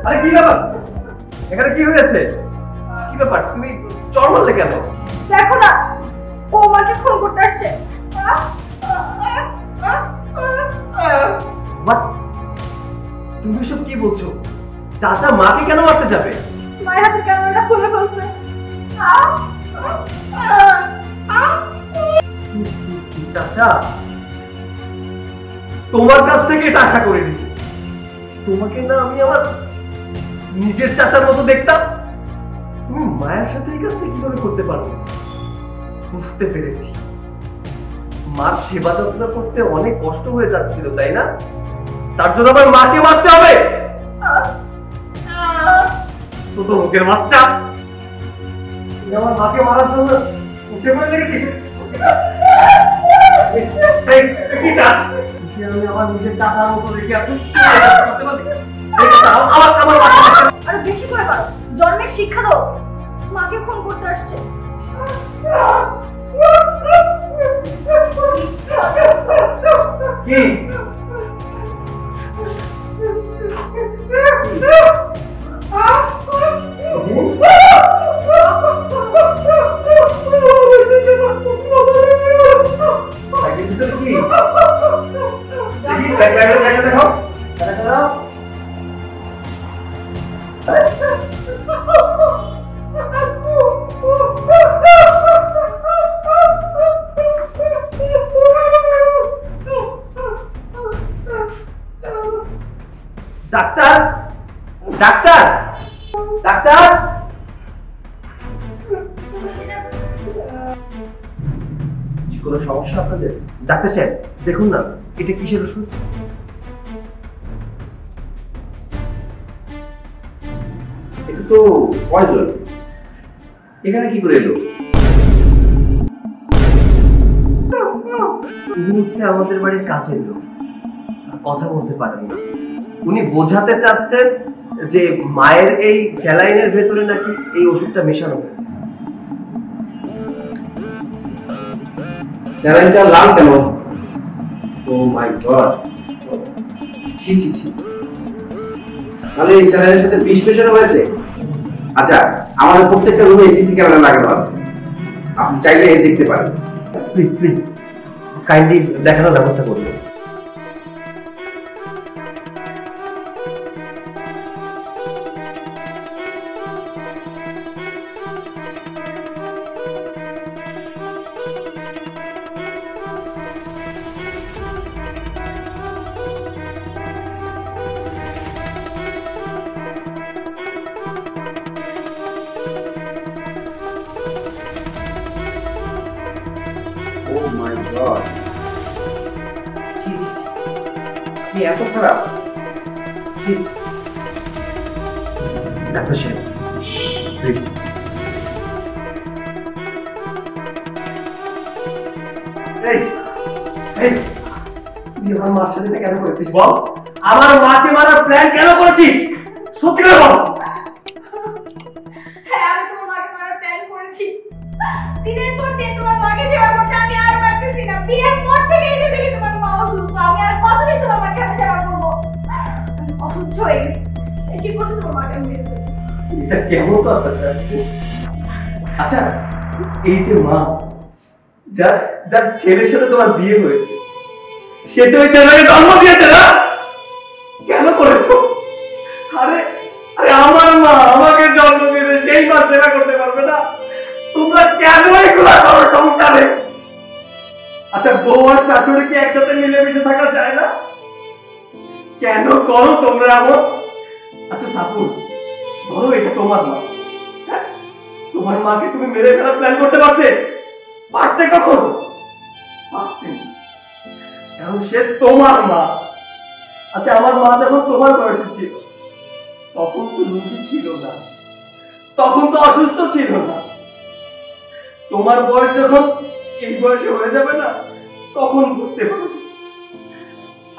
আরে কি ব্যাপার, এখানে কি হয়েছে? কি ব্যাপার, তুমি চড় মারলে কেন? দেখো না, ও আমাকে ফোন করতে আসছে। তুমি সব কি বলছো? চাচা মাকে কেন মারতে যাবে? মায়ের হাতে ক্যামেরাটা খুলে ফেলছে। চাচা, তোমার কাছ থেকে এটা আশা করিনি। তোমাকে না আমি আমার নিজের চাচার মতো দেখতাম। তুমি মায়ের সাথে এই কাজটা কিভাবে করতে পারবে? বুঝতে পেরেছি, মার সেবা যত্ন করতে অনেক কষ্ট হয়ে যাচ্ছিল, তাই না? তার জন্য আমার মাকে মারতে হবে। ছোট মুখের বাচ্চা, তুমি আমার মাকে মারার জন্য উঠে পড়ে লেগেছি। আমি আমার নিজের টাকার মতো দেখে আরো বেশি করে পারো, জন্মের শিক্ষা দাও। মাকে ফোন করতে আসছে। কি ডাক্তার, ডাক্তার, ডাক্তার, কোনো সমস্যা আপনাদের? ডাক্তার সাহেব দেখুন না, এটা কিসের ওষুধ? এটা তো পয়জন। এখানে কি করে এলো? উনি হচ্ছে আমাদের বাড়ির কাছের লোক, কথা বলতে পারেন না। উনি বোঝাতে চাচ্ছেন যে মায়ের এই স্যালাইনের ভেতরে নাকি এই ওষুধটা মেশানো হয়েছে। স্যালাইনটা লাল কেন? ও মাই গড, ছি ছি ছি, তাহলে এই স্যালাইনের সাথে বিষ মেশানো হয়েছে? আচ্ছা, আমাদের প্রত্যেকটা রুমে সিসি ক্যামেরা লাগানো আছে, আপনি চাইলে দেখতে পারেন। প্লিজ প্লিজ কাইন্ডলি দেখানোর ব্যবস্থা করবেন। Oh my God! কি এত খারাপ? ডাক্তার সাহেব প্লিজ। এই এই তুই আমার মার সাথে কেন করেছিস বল? আমার মাকে মারার প্ল্যান কেন করেছিস? সত্যি করে বল। হ্যাঁ, আমি তোমার মাকে মারার প্ল্যান করেছি। দিনের পর দিন তোমার মাকে সেবা করতে আমি আর পারতেছি না। বিয়ের পর থেকে এসে দেখি তোমার মা অসুস্থ, আমি আর কতদিন তোমার মাকে আমি সেবা করবো? অসহ্য হয়ে গেছে। ঠিক করছে তোমার মাকে আমি মেরে দেবো। এটা কেমন কথা? আচ্ছা, এই যে মা যার যার ছেলের সাথে তোমার বিয়ে হয়েছে, সে তো ওই ছেলেকে জন্ম দিয়েছে না? কেন করেছো? আরে আরে আমার মা আমাকে জন্ম দিয়েছে, সেই মা সেবা করতে পারবে না? তোমরা কেন এগুলা করো সংসারে? আচ্ছা, বউ আর শাশুড়ি কি একসাথে মিলেমিশে থাকা যায় না? কেন করো তোমরা এমন? আচ্ছা সাপোজ ধরো এটা তোমার মা, হ্যাঁ? তোমার মাকে তুমি মেরে ফেলার প্ল্যান করতে পারতে? পারতে কখন? পারতে না, কারণ সে তোমার মা। আচ্ছা, আমার মা যখন তোমার বয়সে ছিল তখন তো রোগী ছিল না, তখন তো অসুস্থ ছিল না। তোমার বয়স যখন এই বয়সে হয়ে যাবে না, তখন বুঝতে পারবে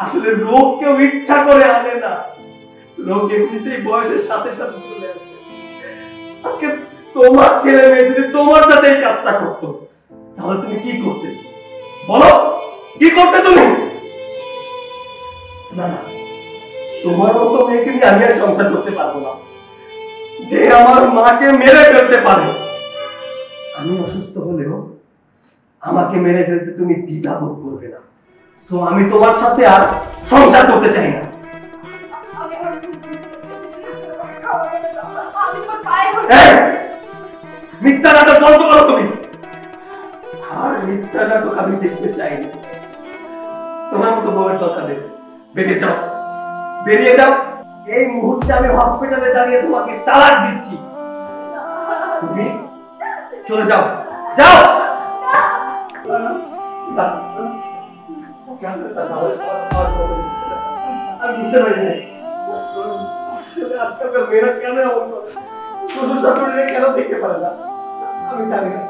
আসলে রোগ কেউ ইচ্ছা করে আনে না, রোগ এমনিতেই বয়সের সাথে সাথে চলে আসে। আজকে তোমার ছেলে মেয়ে যদি তোমার সাথে এই কাজটা করতো, তাহলে তুমি কি করতে? বলো, কি করতে তুমি? না না, তোমার মতো মেয়েকে নিয়ে আমি আর সংসার করতে পারবো না, যে আমার মাকে মেরে ফেলতে পারে। আমি অসুস্থ হলেও আমাকে মেরে ফেলতে তুমি দ্বিধাবোধ করবে না। সো আমি তোমার সাথে আর সংসার করতে চাই না। আমি আমার ক্ষমা করে দাও। আমি তোমার পায়ে ধরে এই, মিথ্যা নাটক বন্ধ করো তুমি। আর মিথ্যা নাটক আমি দেখতে চাই না। তোমার মতো বউয়ের দরকার নেই। বেরিয়ে যাও, বেরিয়ে যাও। এই মুহূর্তে আমি হসপিটালে দাঁড়িয়ে তোমাকে তালাক দিচ্ছি। তুমি চলে যাও, যাও। আমি বুঝতে পারি না আজকালকার মেয়েরা কেন এমন করে, শ্বশুর শাশুড়িরা কেন দেখতে পারে না, আমি জানি না।